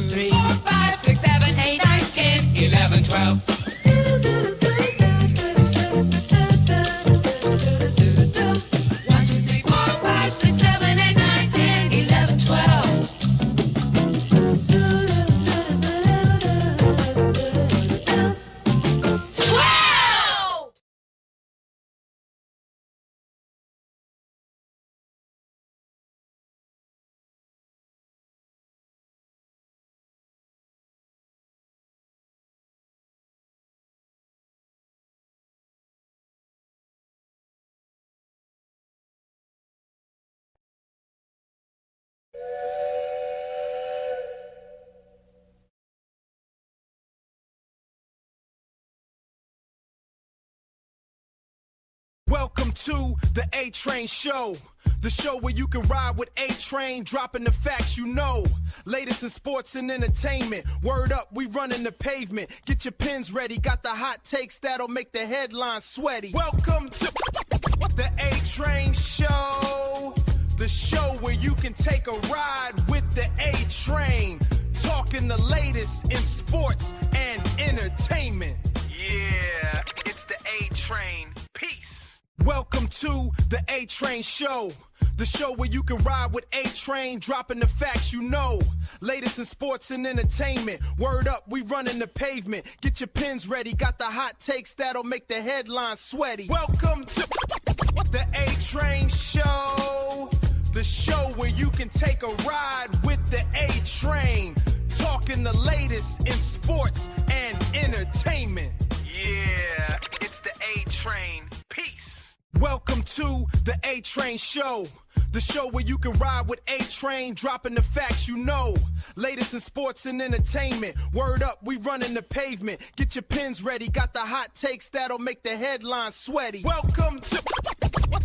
3, 4, 5, 6, 7, 8, 9, 10, 11, 12. 1, 2, 3, 4, 5, 6, 7, 8, 9, 10, 11, 12. 12! Welcome to the A-Train Show, the show where you can ride with A-Train, dropping the facts you know. Latest in sports and entertainment. Word up, we running the pavement. Get your pens ready, got the hot takes that'll make the headlines sweaty. Welcome to the A-Train Show, the show where you can take a ride with the A-Train, talking the latest in sports and entertainment. Yeah, it's the A-Train. Peace. Welcome to the A-Train Show, the show where you can ride with A-Train, dropping the facts you know. Latest in sports and entertainment. Word up, we running the pavement. Get your pens ready, got the hot takes that'll make the headlines sweaty. Welcome to the A-Train Show, the show where you can take a ride with the A-Train, talking the latest in sports and entertainment. Yeah, it's the A-Train. Peace. Welcome to the A-Train Show, the show where you can ride with A-Train, dropping the facts you know. Latest in sports and entertainment. Word up, we running the pavement. Get your pens ready, got the hot takes that'll make the headlines sweaty. Welcome to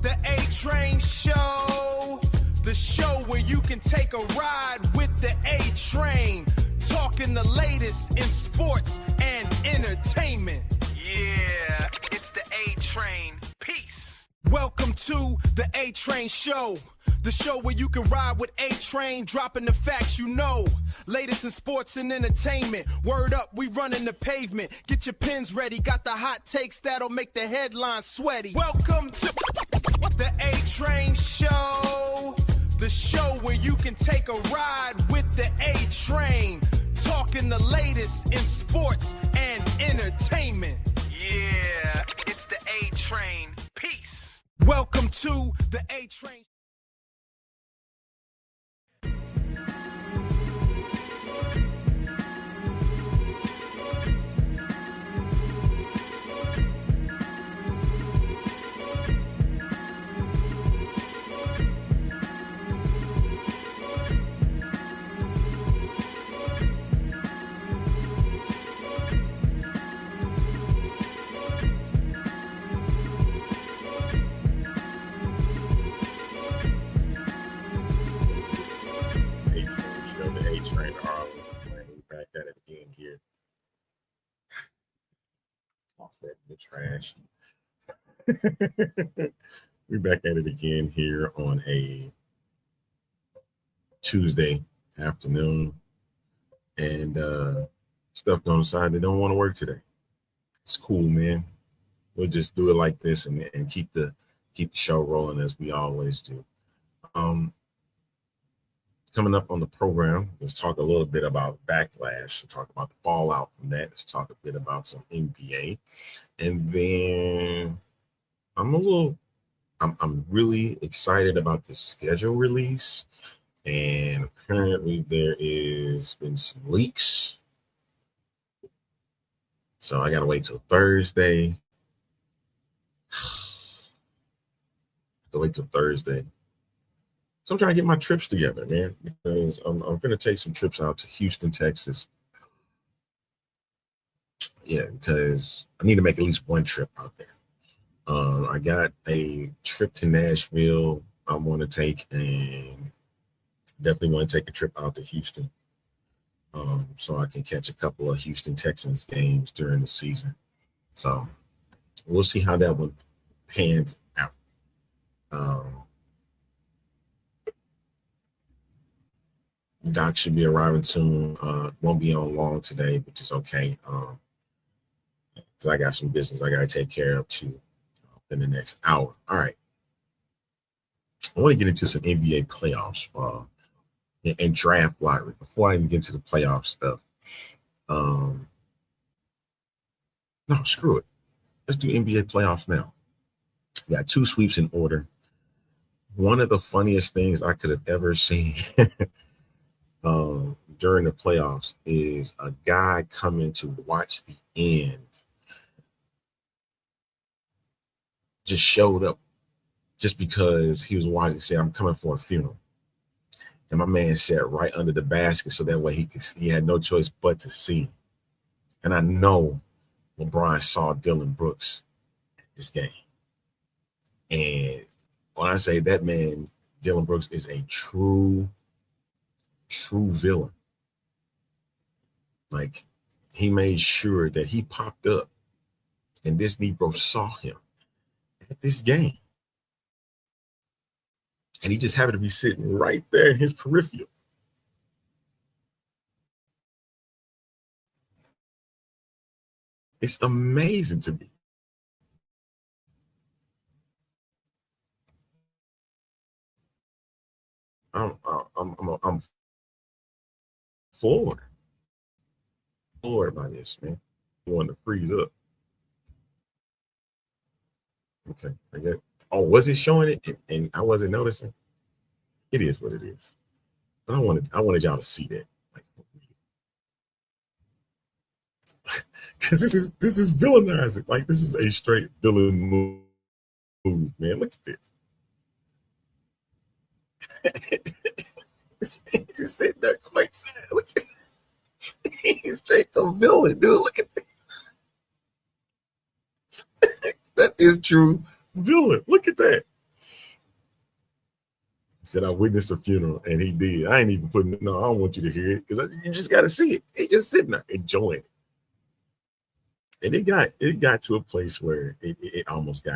the A-Train Show, the show where you can take a ride with the A-Train, talking the latest in sports and entertainment. Yeah, it's the A-Train. Peace. Welcome to the A-Train Show, the show where you can ride with A-Train, dropping the facts you know. Latest in sports and entertainment. Word up, we running the pavement. Get your pens ready, got the hot takes that'll make the headlines sweaty. Welcome to the A-Train Show, the show where you can take a ride with the A-Train, talking the latest in sports and entertainment. Yeah, it's the A-Train. Peace. Welcome to the A-Train. A-Train Arlington, man. We back at it again here. Toss that in the trash. We back at it again here on a Tuesday afternoon, and stuff don't decide they don't want to work today. It's cool, man. We'll just do it like this and keep the show rolling as we always do. Coming up on the program, let's talk a little bit about Backlash. Let's talk about the fallout from that. Let's talk a bit about some NBA, and then I'm really excited about the schedule release. And apparently there is been some leaks, so I gotta wait till Thursday. So I'm trying to get my trips together, man, because I'm going to take some trips out to Houston, Texas. Yeah, because I need to make at least one trip out there. I got a trip to Nashville I want to take, and definitely want to take a trip out to Houston, so I can catch a couple of Houston Texans games during the season. So we'll see how that one pans out. Doc should be arriving soon. Won't be on long today, which is okay. Because I got some business I gotta take care of too in the next hour. All right. I want to get into some NBA playoffs and draft lottery before I even get into the playoff stuff. No, screw it. Let's do NBA playoffs now. We got 2 sweeps in order. One of the funniest things I could have ever seen during the playoffs is a guy coming to watch the end. Just showed up just because he was watching, say, I'm coming for a funeral. And my man sat right under the basket so that way he had no choice but to see. And I know LeBron saw Dylan Brooks at this game. And when I say that man, Dylan Brooks is a true villain. Like, he made sure that he popped up and this Negro saw him at this game. And he just happened to be sitting right there in his peripheral. It's amazing to me. I'm floored by this, man. You want to freeze up. Okay, I guess. Oh, was it showing it and I wasn't noticing? It is what it is. But I wanted y'all to see that. Like, because this is villainizing. Like, this is a straight villain move, man. Look at this. This man is sitting there quite sad. Look at he's straight a villain, dude. Look at that. That is true villain. Look at that. He said, I witnessed a funeral, and he did. I ain't even putting no, I don't want you to hear it because you just got to see it. He just sitting there enjoying it. And it got to a place where it almost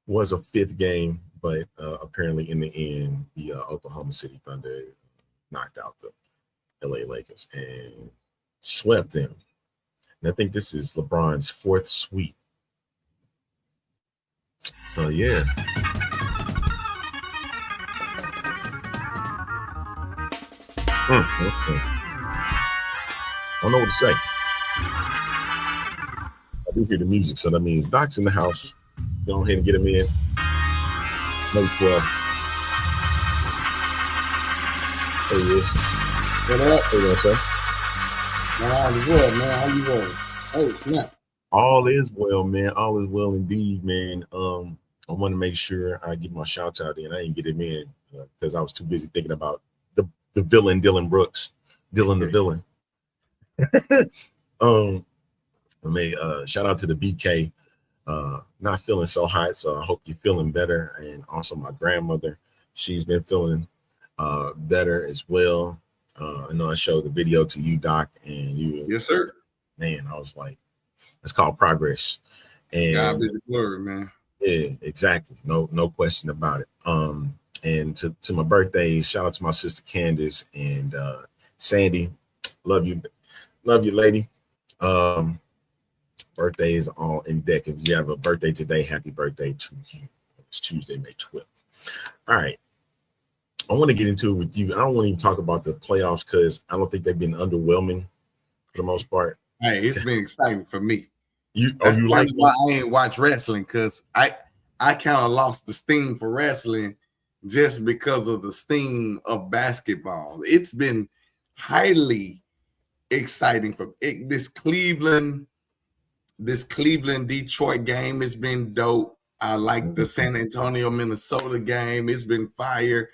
was a 5th game, but apparently in the end, the Oklahoma City Thunder knocked out the LA Lakers and swept them. And I think this is LeBron's 4th sweep. So yeah. I don't know what to say. I do hear the music, so that means Doc's in the house. Go ahead and get him in. May 12th. There he is. What up? What you gonna say? All is well, man. How you doing? Oh, snap. All is well, man. All is well indeed, man. I want to make sure I get my shouts out in. I didn't get him in because I was too busy thinking about the villain, Dylan Brooks. Dylan the villain. I may shout out to the BK. Not feeling so hot, so I hope you're feeling better. And also my grandmother, she's been feeling better as well. I know I showed the video to you, Doc, and you. Yes, sir. Man, I was like, it's called progress. And God be the glory, man. yeah, exactly. No question about it. And to my birthdays, shout out to my sister Candace and Sandy. Love you, lady. Birthdays are all in deck. If you have a birthday today, happy birthday to you. It's Tuesday, May 12th. All right. I want to get into it with you. I don't want to even talk about the playoffs because I don't think they've been underwhelming for the most part. Hey, it's been exciting for me. You like why I ain't watch wrestling because I kind of lost the steam for wrestling just because of the steam of basketball. It's been highly exciting for it. This Cleveland Detroit game has been dope. I like the San Antonio Minnesota game. It's been fire.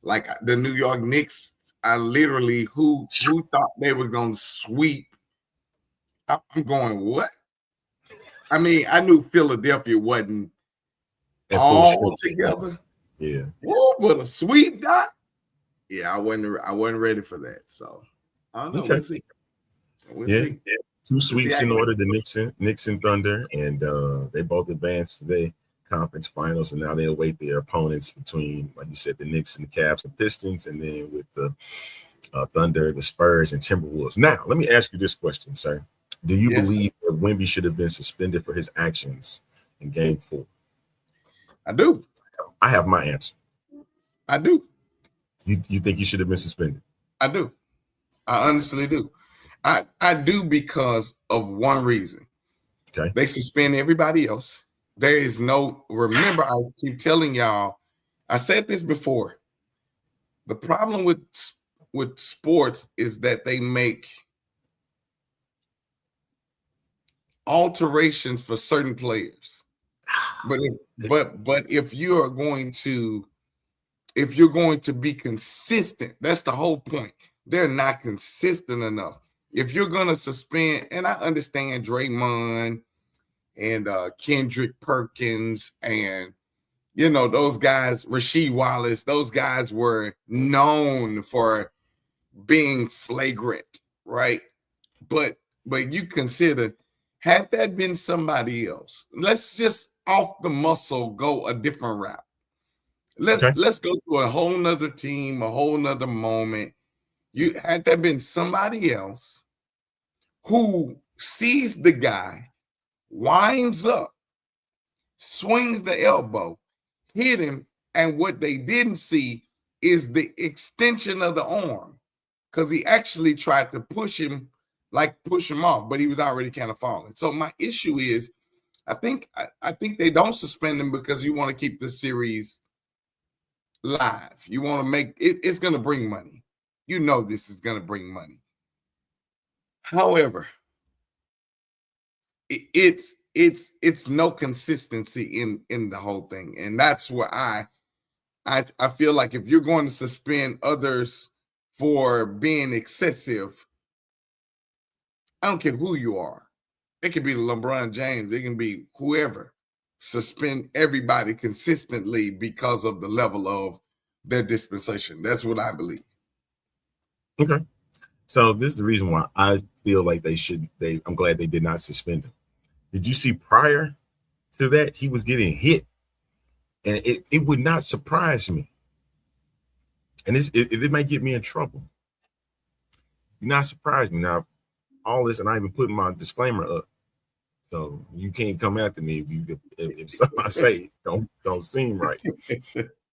Like the New York Knicks, I literally who thought they were gonna sweep. I'm going, what? I mean, I knew Philadelphia wasn't all together. Yeah. Whoa, but a sweep, Doc. Yeah, I wasn't ready for that. So I don't know. Okay. We'll see. We'll see. Yeah. 2 sweeps in order, the Knicks and Thunder, and they both advanced today. conference finals, and now they'll wait their opponents between, like you said, the Knicks and the Cavs and Pistons, and then with the Thunder, the Spurs, and Timberwolves. Now, let me ask you this question, sir. Do you believe that Wemby should have been suspended for his actions in Game 4? I do. I have my answer. I do. You think he should have been suspended? I do. I honestly do. I do because of one reason. Okay. They suspend everybody else. There is no, remember, I keep telling y'all, I said this before. The problem with sports is that they make alterations for certain players. But if you're going to be consistent, that's the whole point. They're not consistent enough. If you're going to suspend, and I understand Draymond and Kendrick Perkins and, you know, those guys, Rasheed Wallace, those guys were known for being flagrant, right? But you consider, had that been somebody else, let's just off the muscle go a different route. Let's go to a whole nother team, a whole nother moment. You had that been somebody else who sees the guy, winds up, swings the elbow, hit him, and what they didn't see is the extension of the arm, because he actually tried to push him off, but he was already kind of falling. So my issue is, I think they don't suspend him because you want to keep the series live. You want to make it, it's going to bring money. You know this is going to bring money. However, it's no consistency in the whole thing, and that's where I feel like if you're going to suspend others for being excessive, I don't care who you are. It could be LeBron James. It can be whoever. Suspend everybody consistently because of the level of their dispensation. That's what I believe. Okay. So this is the reason why I feel like I'm glad they did not suspend him. Did you see prior to that, he was getting hit? And it would not surprise me. And it might get me in trouble. You're not surprised me. Now, all this, and I even put my disclaimer up. So you can't come after me if something I say don't seem right.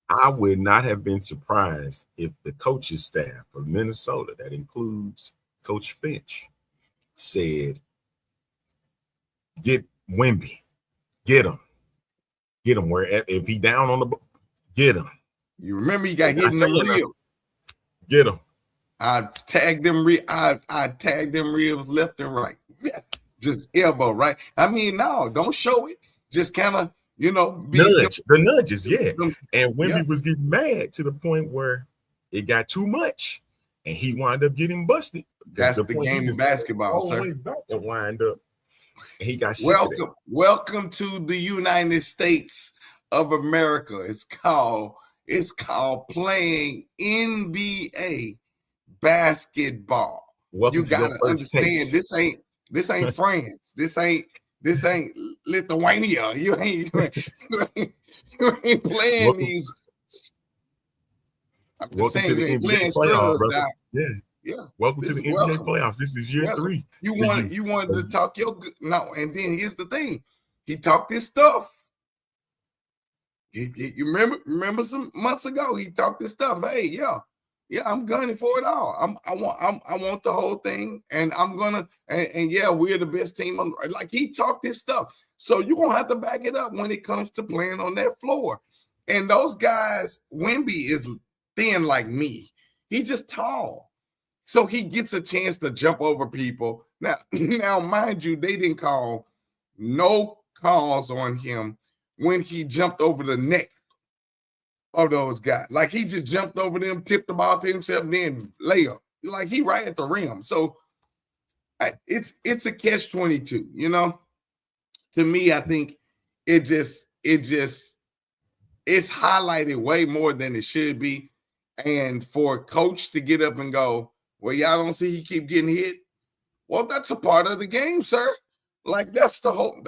I would not have been surprised if the coaching staff of Minnesota, that includes Coach Finch, said, get Wemby, get him where if he down on the get him. You remember you got hit in the ribs. Get him. I tagged them ribs left and right. Just elbow, right? I mean, no, don't show it. Just kind of, the nudges, yeah. And Wemby was getting mad to the point where it got too much, and he wound up getting busted. That's the game of basketball, sir. And wind up, and he got sick of it. Welcome to the United States of America. It's called playing NBA basketball. Welcome you gotta understand this ain't France. This ain't Lithuania. You ain't playing these. Welcome to the NBA playoffs, brother. Yeah. Welcome to the NBA playoffs. This is year 3. You wanted to talk your good. No, and then here's the thing. He talked his stuff. You remember some months ago, he talked this stuff. Hey, yeah, I'm gunning for it all. I want the whole thing, and I'm gonna and yeah, we're the best team on. Like, he talked his stuff, so you're gonna have to back it up when it comes to playing on that floor. And those guys, Wemby is thin like me. He's just tall, so he gets a chance to jump over people. Now, mind you, they didn't call no calls on him when he jumped over the neck of those guys. Like, he just jumped over them, tipped the ball to himself, then layup. Like, he right at the rim. So it's a catch-22, To me, I think it's highlighted way more than it should be. And for a coach to get up and go, well, y'all don't see he keep getting hit? Well, that's a part of the game, sir. Like that's the whole.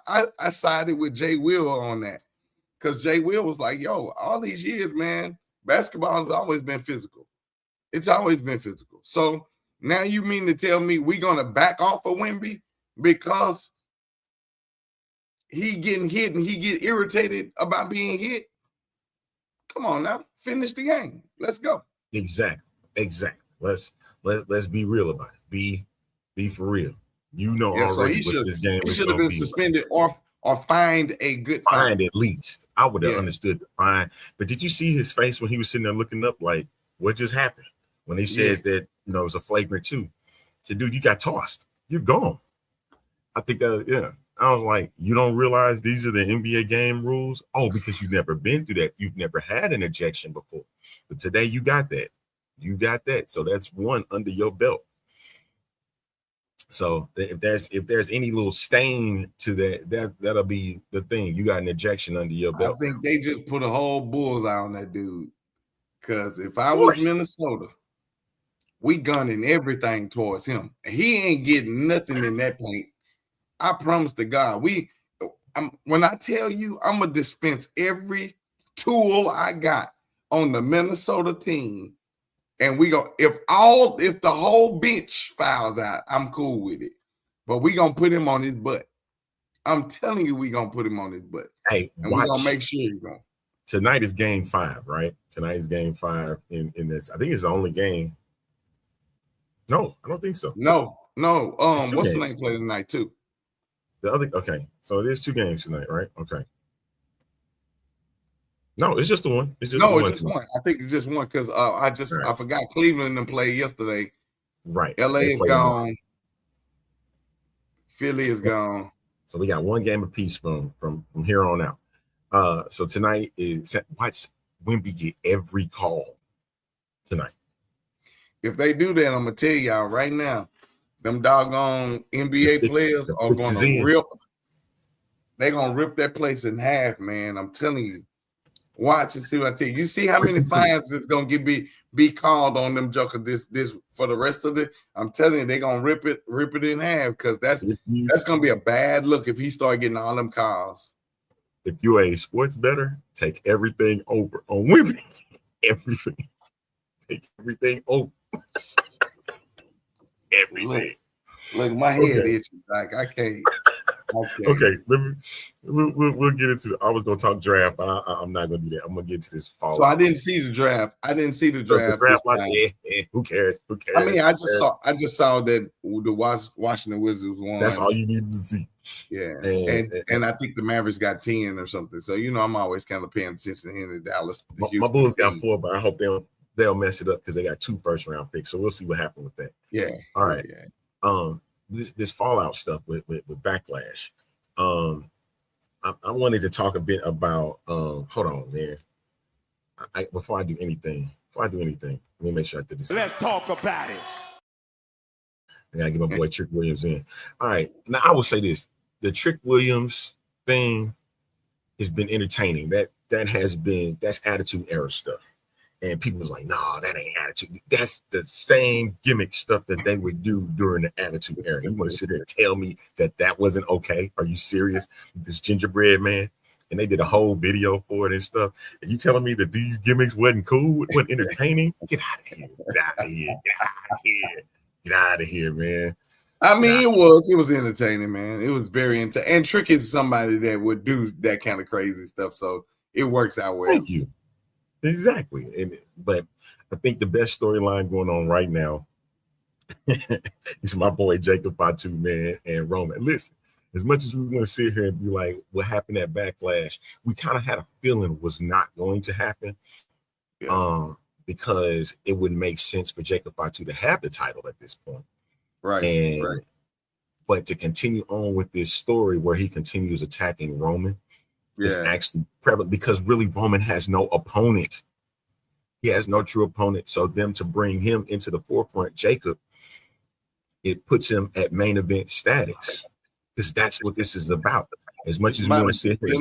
I sided with Jay Will on that because Jay Will was like, "Yo, all these years, man, basketball has always been physical. It's always been physical. So now you mean to tell me we're gonna back off of Wemby because he getting hit and he get irritated about being hit? Come on now, finish the game. Let's go." Exactly. Let's be real about it. Be for real. You know Yeah, so already he what should this game he is should have going to been be. suspended or fined a good Fine, fine. at least. I would have Yeah. understood the fine. But did you see his face when he was sitting there looking up like, what just happened? When they said that, it was a flagrant 2. I said, dude, you got tossed. You're gone. I think that, yeah. I was like, you don't realize these are the NBA game rules? Oh, because you've never been through that. You've never had an ejection before. But today you got that. You got that. So that's one under your belt. So if there's any little stain to that'll be the thing. You got an ejection under your belt. I think they just put a whole bullseye on that dude. Because if I Of was course. Minnesota, we gunning everything towards him. He ain't getting nothing in that paint. I promise to God. When I tell you, I'm gonna dispense every tool I got on the Minnesota team, and we go if the whole bench fouls out, I'm cool with it. But we gonna put him on his butt. I'm telling you, we gonna put him on his butt. Hey, and we gonna make sure he's going. Tonight is game 5, right? Tonight is game 5 in this. I think it's the only game. No, I don't think so. No. It's 2 What's the games. name play tonight too? The other, okay. So it is 2 games tonight, right? Okay. No, it's just the one. It's just one. I think it's just one because I forgot Cleveland and play yesterday. Right. LA They is play gone. tomorrow. Philly is gone. So we got one game apiece from here on out. So tonight is watch Wemby get every call tonight. If they do that, I'm gonna tell y'all right now, them doggone NBA players are gonna rip. They're gonna rip that place in half, man. I'm telling you. Watch and see what I tell you. You see how many fines it's gonna be called on them jokers this for the rest of it. I'm telling you, they're gonna rip it in half because that's gonna be a bad look if he start getting all them calls. If you're a sports bettor, take everything over on Wemby. Everything. Take everything over. Everything. Look, my head itching. Like I can't. Okay, we'll get into. I was gonna talk draft, but I'm not gonna do that. I'm gonna get to this fall. So I didn't see the draft. The draft like, who cares? Who cares? I mean, I just saw that the Washington Wizards won. That's all you need to see. Yeah, and I think the Mavericks got 10 or something. So I'm always kind of paying attention here in Dallas. My Bulls got 4, but I hope they'll mess it up because they got 2 first-round picks. So we'll see what happens with that. Yeah. All right. Yeah. This Fallout stuff with Backlash. I wanted to talk a bit about. Hold on, man. Before I do anything, let me make sure I do this. Let's talk about it. I gotta get my boy Trick Williams in. All right. Now I will say this: the Trick Williams thing has been entertaining. That's attitude era stuff. And people was like, nah, that ain't attitude. That's the same gimmick stuff that they would do during the attitude era. You want to sit there and tell me that wasn't okay? Are you serious? This gingerbread man. And they did a whole video for it and stuff. And you telling me that these gimmicks wasn't cool, wasn't entertaining? Get out of here. Get out of here. Get out of here. Get out of here, man. I mean, it was entertaining, man. It was very entertaining. And Trick is somebody that would do that kind of crazy stuff. So it works out well. Thank you. Exactly. But I think the best storyline going on right now is my boy Jacob Fatu, man, and Roman. Listen, as much as we want to sit here and be like, what happened at Backlash, we kind of had a feeling was not going to happen. Yeah. Because it wouldn't make sense for Jacob Fatu to have the title at this point. Right. But to continue on with this story where he continues attacking Roman is actually prevalent because really Roman has no opponent. He has no true opponent. So them to bring him into the forefront, Jacob, it puts him at main event status because that's what this is about. As much as we want to sit here,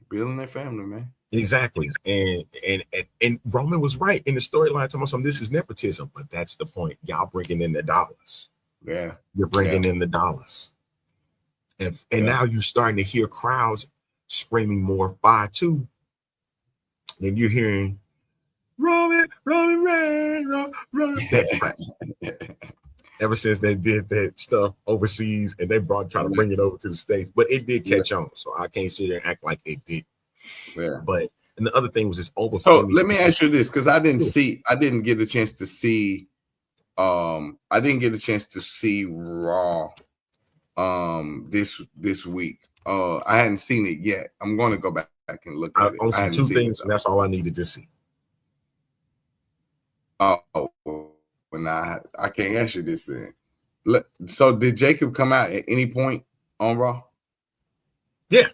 building their family, man. Exactly. And Roman was right in the storyline talking about this is nepotism, but that's the point. Y'all bringing in the dollars. Yeah. You're bringing in the dollars. And now you're starting to hear crowds screaming more Fatu than you're hearing Roman Reigns, Roman that crap. Ever since they did that stuff overseas and they try to bring it over to the States, but it did catch on. So I can't sit there and act like it did. Yeah. But and the other thing was this over. So let me ask you this, because I didn't get a chance to see Raw this week. I hadn't seen it yet. I'm going to go back and look at it. I see two things, and that's all I needed to see. Oh, well, now I can't answer this then. So did Jacob come out at any point on Raw? Yeah,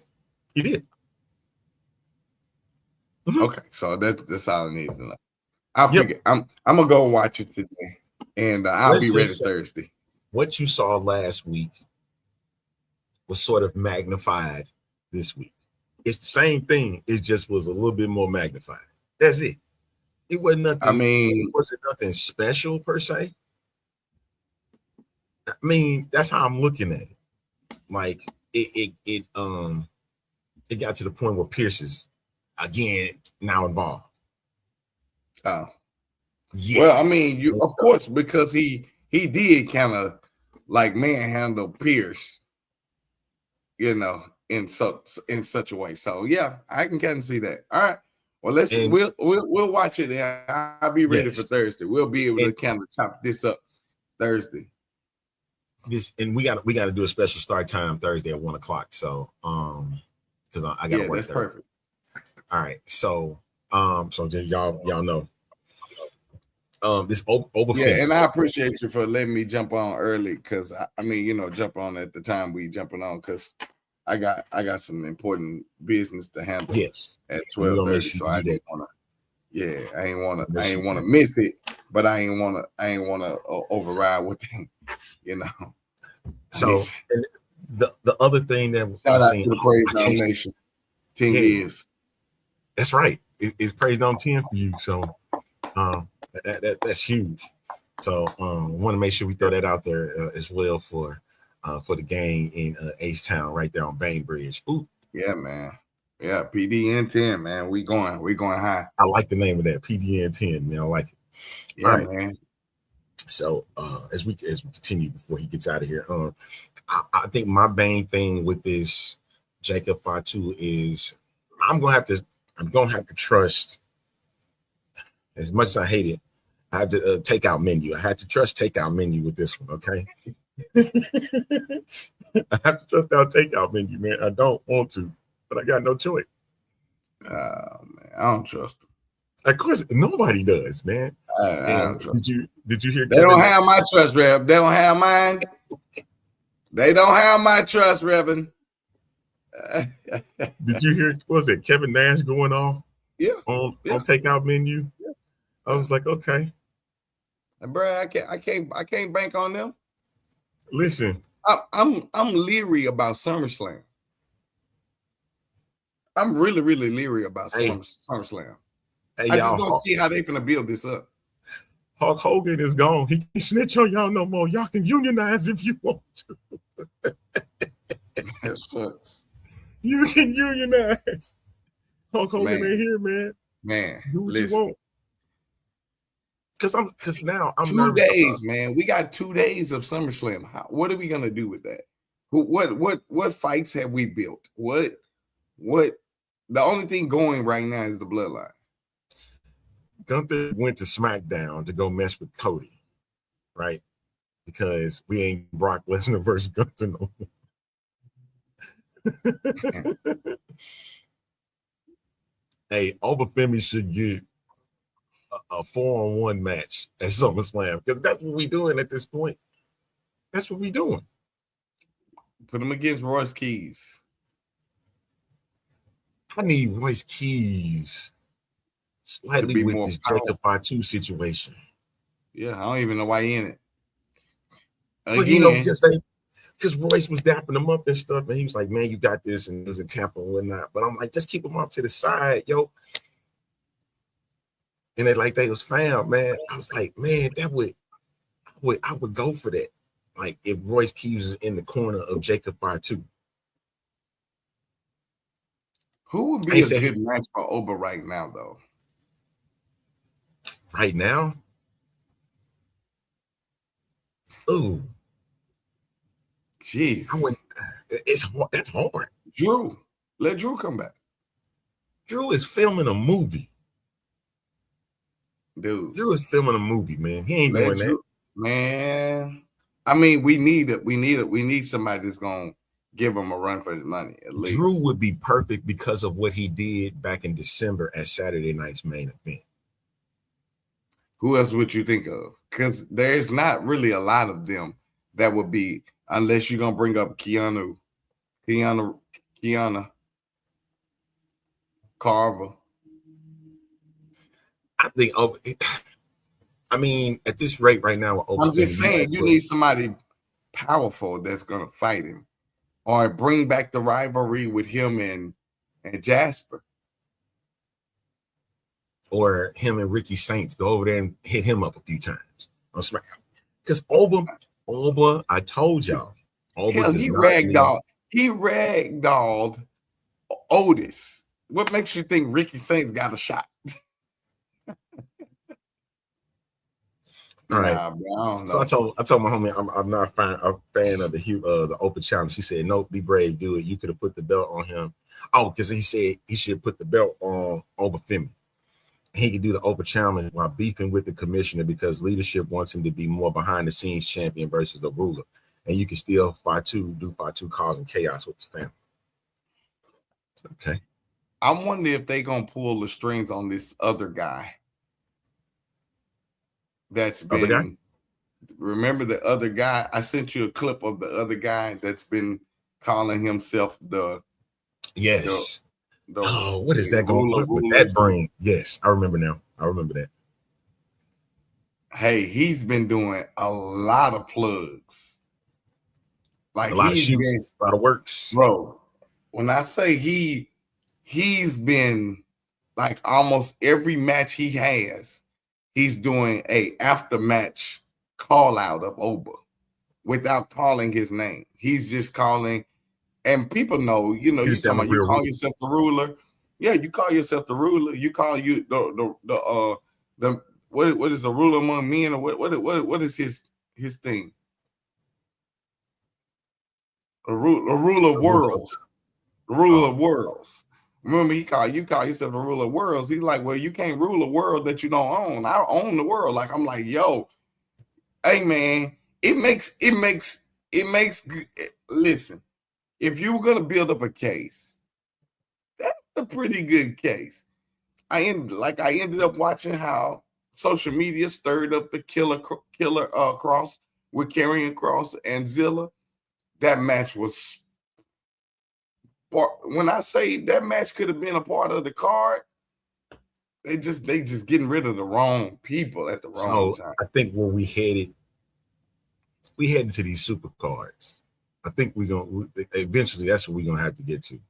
he did. Mm-hmm. Okay, so that's all I need to know. I figure I'm gonna go watch it today, and I'll be ready Thursday. What you saw last week was sort of magnified this week. It's the same thing. It just was a little bit more magnified. That's it. It wasn't nothing. I mean, it wasn't nothing special per se. I mean, that's how I'm looking at it. Like it got to the point where Pierce is again now involved. Oh, yes. Well, I mean, of course, because he did kind of like manhandle Pierce, in such a way. So yeah, I can kind of see that. All right. Well, we'll watch it, and I'll be ready for Thursday. We'll be able to kind of chop this up Thursday. And we got to do a special start time Thursday at 1:00. So because I got to work. That's perfect. All right. So just y'all know. This over. Yeah, and I appreciate you for letting me jump on early, because I mean, jump on at the time we jumping on, because I got some important business to handle. Yes, at 12:30. So I didn't want to. Yeah, I ain't want to miss it, but I ain't want to override with them. So and the other thing that shout out to the Praise Dome Nation. 10 years. That's right. It's Praise Dome 10 for you. So that's huge. So want to make sure we throw that out there as well for the game in H-Town right there on Bainbridge. Ooh. Yeah, man. Yeah, PDN 10, man. We going high. I like the name of that, PDN 10, man. I like it. Yeah, all right, man. So as we continue before he gets out of here, I think my main thing with this Jacob Fatu is I'm gonna have to trust. As much as I hate it, I have to takeout menu. I had to trust takeout menu with this one. Okay. I have to trust our takeout menu, man. I don't want to, but I got no choice. Oh man, I don't trust them. Of course, nobody does, man. I don't trust did you hear? They don't have my trust, Rev. They don't have mine. They don't have my trust, Reverend. Did you hear? What was it Kevin Nash going off? Yeah. On takeout menu. Yeah. I was like, okay. And bro, I can't bank on them. Listen, I'm leery about SummerSlam. I'm really, really leery about SummerSlam. Hey, I just don't see how they're gonna build this up. Hulk Hogan is gone. He can snitch on y'all no more. Y'all can unionize if you want to. That sucks. You can unionize. Hulk Hogan ain't here, man. Man, do what you want. Because now I'm 2 days, man. We got 2 days of SummerSlam. What are we gonna do with that? What fights have we built? What? The only thing going right now is the bloodline. Gunther went to SmackDown to go mess with Cody, right? Because we ain't Brock Lesnar versus Gunther no more. Hey, Obafemi should get a 4-on-1 match at SummerSlam, because that's what we doing at this point. That's what we doing. Put him against Royce Keys. I need Royce Keys slightly with this Jacob Fatu situation. Yeah, I don't even know why he in it. Again, but because Royce was dapping him up and stuff, and he was like, man, you got this, and it was in Tampa and whatnot. But I'm like, just keep him up to the side, yo. And they was found, man. I was like, man, I would go for that. Like if Royce Keys is in the corner of Jacob Fatu. Who would I be a said good match for Oba right now, though? right now. Ooh, I Jeez. wouldn't. It's hard. Drew. Let Drew come back. Drew is filming a movie. Dude. Drew is filming a movie, man. He ain't Let doing that. Drew. Man. I mean, we need it. We need somebody that's gonna give him a run for his money, at Drew least. would be perfect because of what he did back in December at Saturday night's main event. Who else would you think of? Because there's not really a lot of them that would be, unless you're gonna bring up Kiana Carver. I think. Oh, I mean, at this rate right now, with I'm just Obafemi, saying you need somebody powerful that's gonna fight him, or bring back the rivalry with him and Jasper. or him and Ricky Saints go over there and hit him up a few times on SmackDown. Because Oba, I told y'all, Oba Hell, does not need. he ragdolled Otis. What makes you think Ricky Saints got a shot? All right. Nah, bro, I don't So know. I told my homie I'm not a fan of the open challenge. She said, "Nope, be brave, do it. You could have put the belt on him." Oh, because he said he should put the belt on Obafemi. He could do the open challenge while beefing with the commissioner because leadership wants him to be more behind the scenes champion versus the ruler. And you can still fight two, causing chaos with his family. Okay. I wonder if they gonna pull the strings on this other guy. That's Other guy? been. Remember the other guy? I sent you a clip of the other guy that's been calling himself Yes. the What is that going? What would that rulers. bring? Yes, I remember now. I remember that. Hey, he's been doing a lot of plugs. Like A lot of he's been, shoots, a lot of works. bro. When I say he's been like almost every match he has, he's doing a after match call out of Oba without calling his name. He's just calling, and people know, you He's talking the about you real call ruler. yourself the ruler. Yeah, you call yourself the ruler. You call you the what is the ruler among men, or what is his thing? A ruler of A ruler of, worlds. The ruler of oh, worlds. Remember, you call yourself the ruler of worlds. He's like, well, you can't rule a world that you don't own. I own the world. Like, I'm like, yo, hey man, it makes listen, if you were gonna build up a case, that's a pretty good case. I ended up watching how social media stirred up the killer cross with Karrion Cross and Zilla. That match was, when I say that match could have been a part of the card, they just getting rid of the wrong people at the wrong so time. I think where we headed to these super cards. I think eventually that's what we're gonna have to get to. You're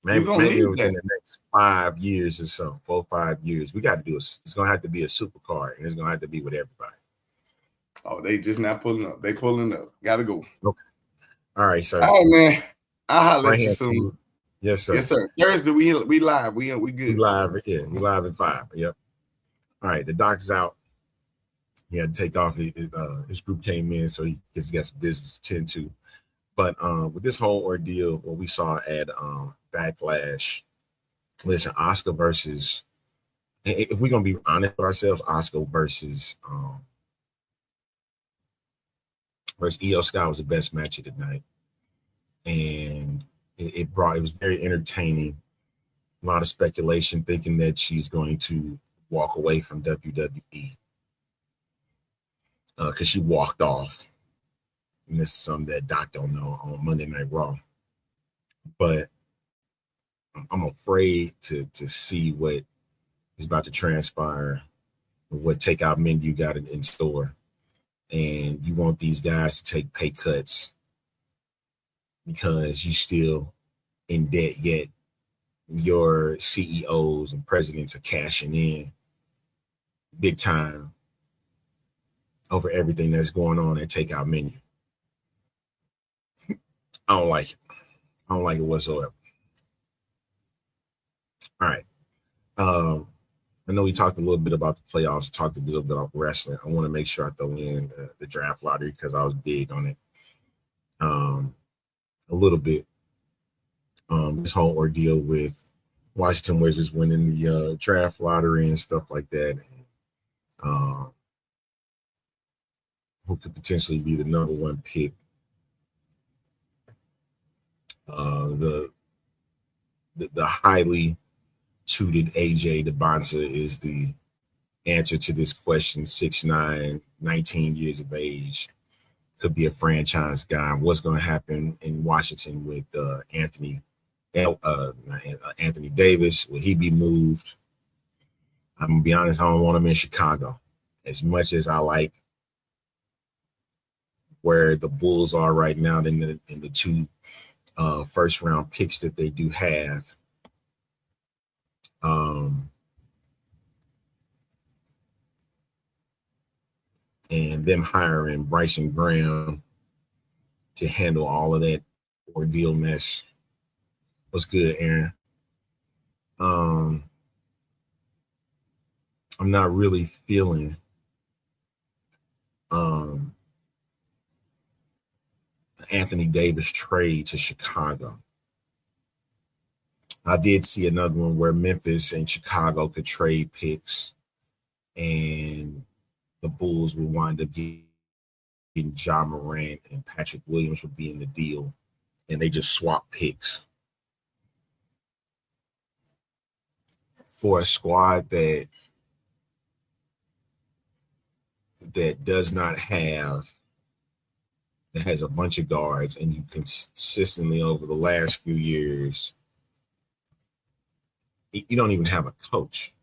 Maybe, gonna maybe need within that. the next 5 years or so, 4 or 5 years, we got to do it's gonna have to be a super card, and it's gonna have to be with everybody. Oh, they just not pulling up. They pulling up. Gotta go. Okay. All right, sir. All right, man. I'll holler Right at you here. soon. Yes, sir. Yes, sir. Thursday, we live. We We good. live here. We live at 5. Yep. All right. The doc's out. He had to take off. His group came in, so he got some business to tend to. But with this whole ordeal, what we saw at Backlash, listen, Oscar versus, if we're gonna be honest with ourselves, Oscar versus EO Sky was the best match of the night, and it was very entertaining. A lot of speculation, thinking that she's going to walk away from WWE because she walked off. And this is something that Doc don't know on Monday Night Raw. But I'm afraid to see what is about to transpire, what takeout menu got in store. And you want these guys to take pay cuts because you still in debt, yet your CEOs and presidents are cashing in big time over everything that's going on at takeout menu. I don't like it. I don't like it whatsoever. All right. I know we talked a little bit about the playoffs, talked a little bit about wrestling. I want to make sure I throw in the draft lottery because I was big on it a little bit. This whole ordeal with Washington Wizards winning the draft lottery and stuff like that. And, who could potentially be the number one pick. The highly tutored AJ DeBonta is the answer to this question. 6'9", 19 years of age, could be a franchise guy. What's going to happen in Washington with Anthony Davis? Will he be moved? I'm gonna be honest, I don't want him in Chicago. As much as I like where the Bulls are right now in the two first round picks that they do have. And them hiring Bryson Graham to handle all of that ordeal mess. What's good, Aaron? I'm not really feeling Anthony Davis trade to Chicago. I did see another one where Memphis and Chicago could trade picks and the Bulls would wind up getting Ja Morant and Patrick Williams would be in the deal, and they just swap picks. For a squad that does not have, that has a bunch of guards, and you consistently over the last few years, you don't even have a coach.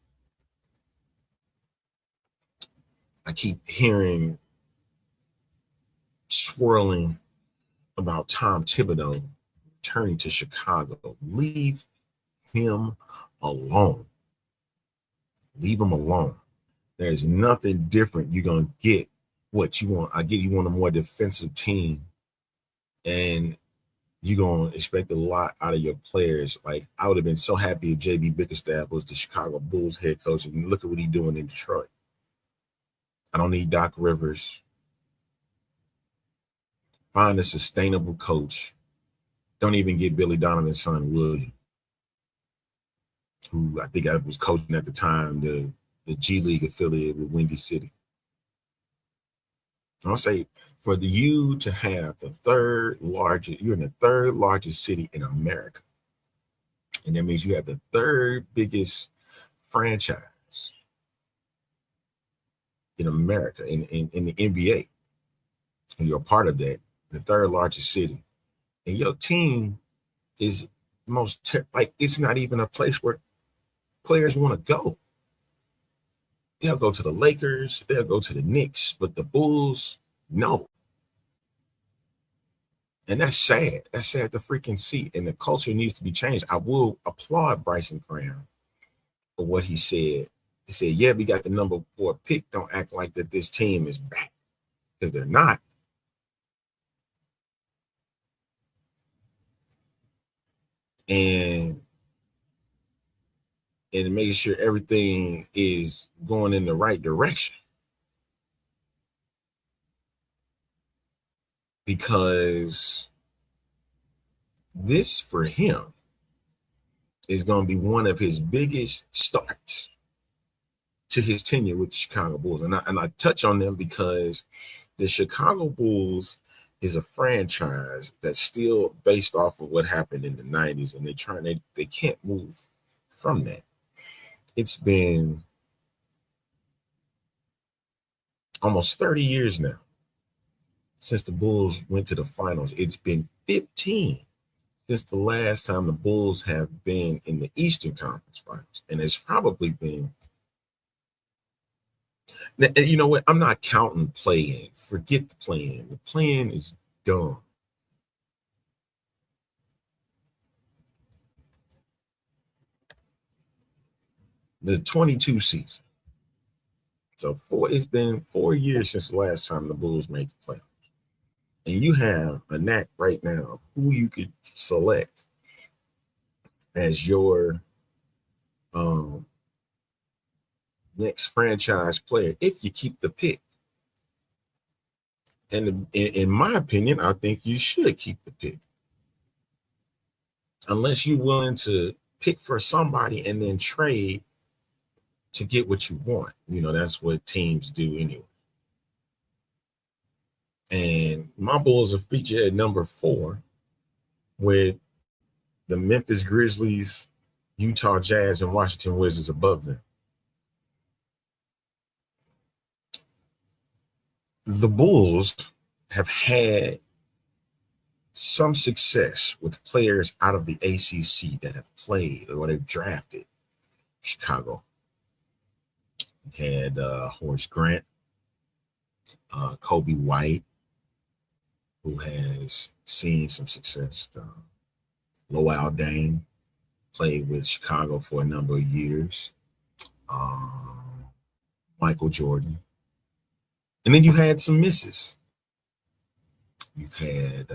I keep hearing swirling about Tom Thibodeau returning to Chicago. Leave him alone. Leave him alone. There's nothing different. You're going to get what you want. You want a more defensive team, and you're going to expect a lot out of your players. Like, I would have been so happy if J.B. Bickerstaff was the Chicago Bulls head coach, and look at what he's doing in Detroit. I don't need Doc Rivers. Find a sustainable coach. Don't even get Billy Donovan's son, William, who I think I was coaching at the time, the G League affiliate with Windy City. I'll say, for you to have the third largest, you're in the third largest city in America. And that means you have the third biggest franchise in America, in the NBA. And you're a part of that, the third largest city. And your team is it's not even a place where players want to go. They'll go to the Lakers, they'll go to the Knicks, but the Bulls, no. And that's sad. That's sad to freaking see. And the culture needs to be changed. I will applaud Bryson Graham for what he said. He said, yeah, we got the number 4 pick. Don't act like that this team is back, because they're not. And making sure everything is going in the right direction. Because this, for him, is going to be one of his biggest starts to his tenure with the Chicago Bulls. And I touch on them because the Chicago Bulls is a franchise that's still based off of what happened in the 90s, and they can't move from that. It's been almost 30 years now since the Bulls went to the finals. It's been 15 since the last time the Bulls have been in the Eastern Conference Finals. And it's probably been, and you know what? I'm not counting play-in. Forget the play-in. The play-in is done. The 22 season. So it's been 4 years since the last time the Bulls made the playoffs. And you have a knack right now who you could select as your next franchise player if you keep the pick. And in my opinion, I think you should keep the pick. Unless you're willing to pick for somebody and then trade to get what you want. You know, that's what teams do anyway. And my Bulls are featured at number 4 with the Memphis Grizzlies, Utah Jazz, and Washington Wizards above them. The Bulls have had some success with players out of the ACC that have played or they've drafted. Chicago had Horace Grant, Kobe White, who has seen some success. Lowell Dane played with Chicago for a number of years. Michael Jordan. And then you've had some misses. You've had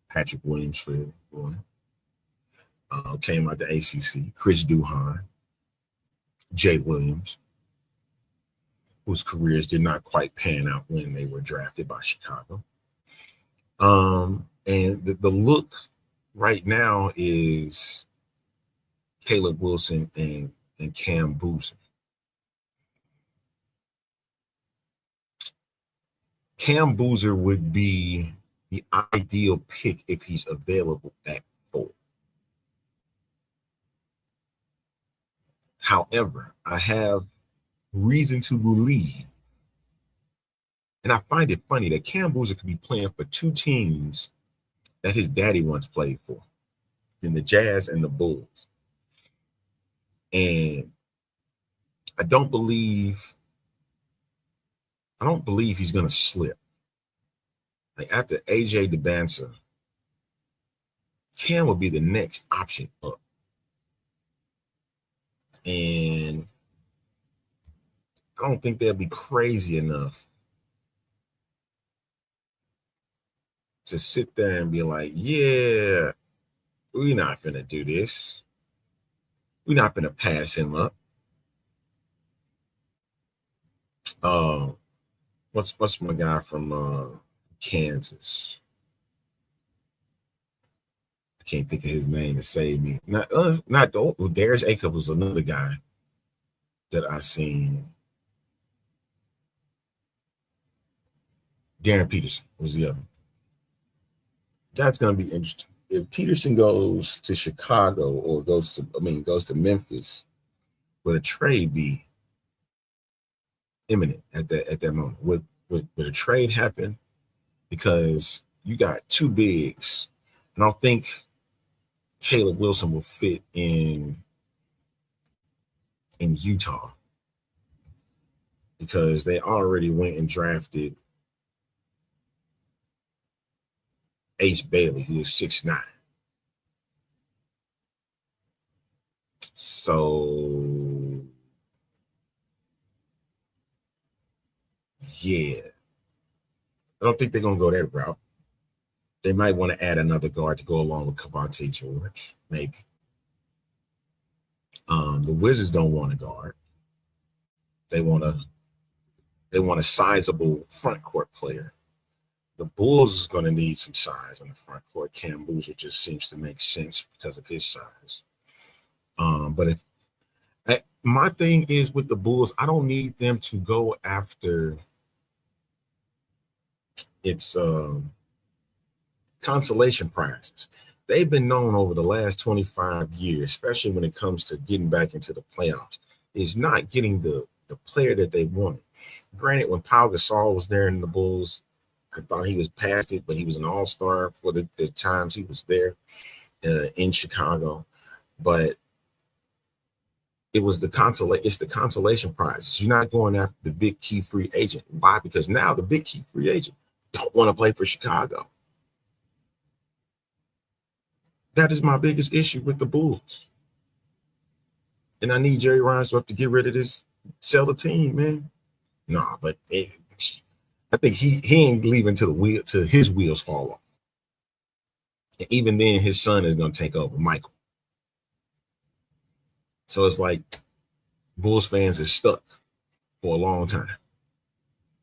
Patrick Williams for one. Came out the ACC. Chris Duhon. Jay Williams, whose careers did not quite pan out when they were drafted by Chicago. And the look right now is Caleb Wilson and Cam Boozer. Cam Boozer would be the ideal pick if he's available at 4. However, I have reason to believe, and I find it funny that Cam Boozer could be playing for 2 teams that his daddy once played for, in the Jazz and the Bulls. And I don't believe he's going to slip. Like after AJ DeBanza, Cam will be the next option up. And I don't think they'll be crazy enough to sit there and be like, yeah, we're not going to do this. We're not going to pass him up. What's my guy from Kansas? I can't think of his name to save me. Darius Acup was another guy that I seen. Darren Peterson was the other. That's going to be interesting. If Peterson goes to Chicago or goes to Memphis, would a trade be imminent at that moment? Would a trade happen? Because you got 2 bigs, and I don't think Caleb Wilson will fit in Utah because they already went and drafted Ace Bailey, who is 6'9". So, yeah. I don't think they're going to go that route. They might want to add another guard to go along with Cavante George, maybe. The Wizards don't want a guard. They want a sizable front court player. The Bulls is going to need some size on the front court. Cam Boozer just seems to make sense because of his size. But my thing is with the Bulls, I don't need them to go after its consolation prizes. They've been known over the last 25 years, especially when it comes to getting back into the playoffs, is not getting the player that they wanted. Granted, when Pau Gasol was there in the Bulls, I thought he was past it, but he was an all-star for the times he was there in Chicago. But it's the consolation prizes. You're not going after the big key free agent. Why? Because now the big key free agent don't want to play for Chicago. That is my biggest issue with the Bulls. And I need Jerry Reinsdorf to get rid of this, sell the team, man. Nah, but I think he ain't leaving till his wheels fall off. And even then, his son is going to take over, Michael. So it's like Bulls fans is stuck for a long time.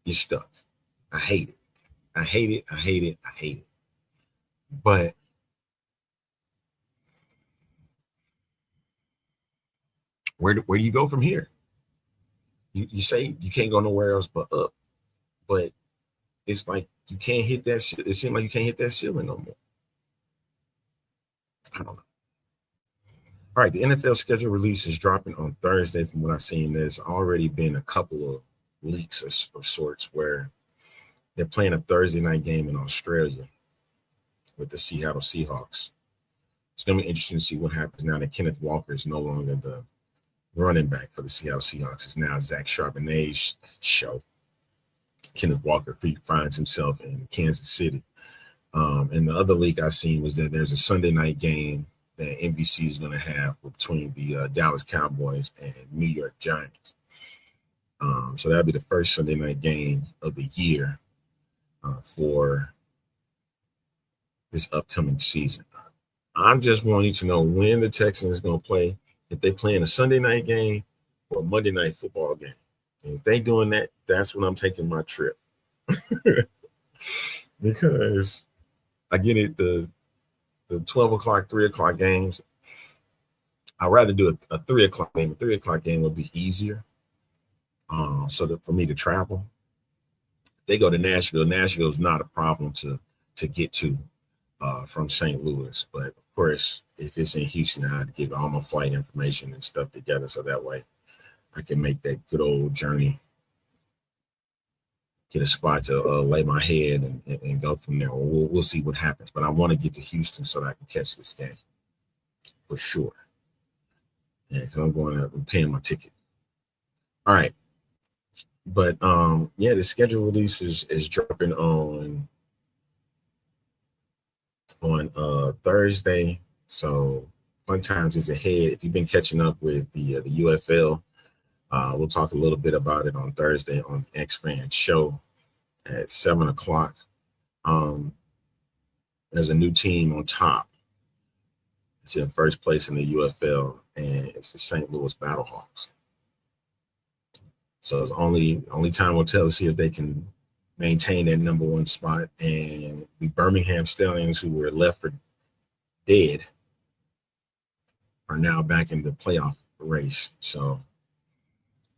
You're stuck. I hate it. I hate it. I hate it. I hate it. But where do you go from here? You say you can't go nowhere else but up, but it's like you can't hit that. It seems like you can't hit that ceiling no more. I don't know. All right, the NFL schedule release is dropping on Thursday. From what I've seen, there's already been a couple of leaks of sorts where they're playing a Thursday night game in Australia with the Seattle Seahawks. It's going to be interesting to see what happens now that Kenneth Walker is no longer the running back for the Seattle Seahawks. It's now Zach Charbonnet's show. Kenneth Walker finds himself in Kansas City. And the other leak I seen was that there's a Sunday night game that NBC is going to have between the Dallas Cowboys and New York Giants. So that'll be the first Sunday night game of the year for this upcoming season. I'm just wanting to know when the Texans is going to play, if they play in a Sunday night game or a Monday night football game. And if they doing that, that's when I'm taking my trip. Because I get it, the 12 o'clock, 3 o'clock games, I'd rather do a 3 o'clock game. A 3 o'clock game would be easier so that for me to travel. They go to Nashville. Nashville is not a problem to get to from St. Louis. But, of course, if it's in Houston, I had to get all my flight information and stuff together so that way I can make that good old journey, get a spot to lay my head and go from there. We'll see what happens. But I want to get to Houston so that I can catch this game for sure. Yeah, because I'm paying my ticket. All right. But, yeah, the schedule release is dropping on Thursday. So fun times is ahead. If you've been catching up with the UFL, we'll talk a little bit about it on Thursday on the X-Fan show at 7 o'clock. There's a new team on top. It's in first place in the UFL, and it's the St. Louis Battlehawks. So it's only time will tell to see if they can maintain that number one spot. And the Birmingham Stallions, who were left for dead, are now back in the playoff race. So,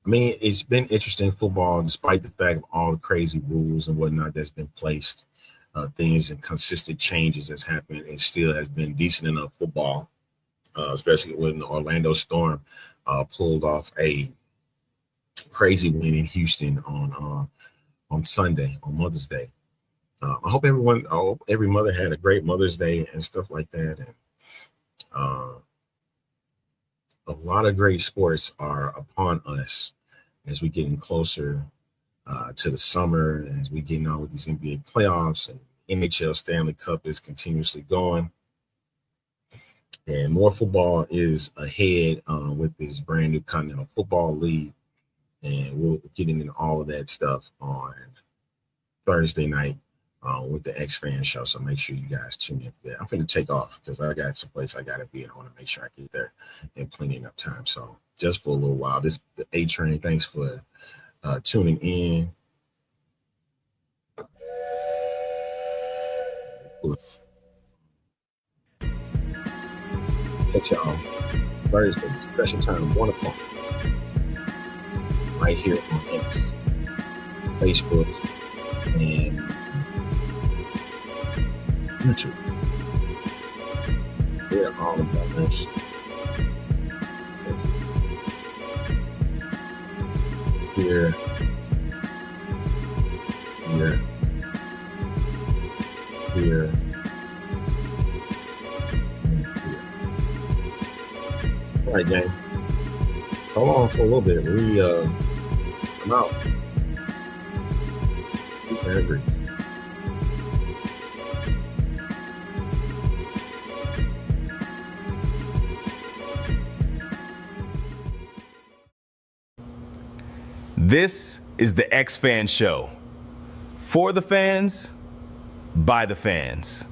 I mean, it's been interesting football, despite the fact of all the crazy rules and whatnot that's been placed, things and consistent changes that's happened. It still has been decent enough football, especially when the Orlando Storm pulled off a crazy win in Houston on Sunday, on Mother's Day. I hope every mother had a great Mother's Day and stuff like that. And a lot of great sports are upon us as we getting closer to the summer, as we getting on with these NBA playoffs, and NHL Stanley Cup is continuously going. And more football is ahead with this brand new Continental Football League. And we'll get into all of that stuff on Thursday night with the X-Fan show. So make sure you guys tune in for that. I'm going to take off because I got some place I got to be, and I want to make sure I get there in plenty enough time. So just for a little while, the A-Train, thanks for tuning in. Catch y'all Thursday, special time, 1 o'clock. Right here on X, Facebook, and YouTube. We're all about this. Here. All right, gang. Hold on for a little bit. I'm out. Peace and agree. This is the X-Fan Show. For the fans, by the fans.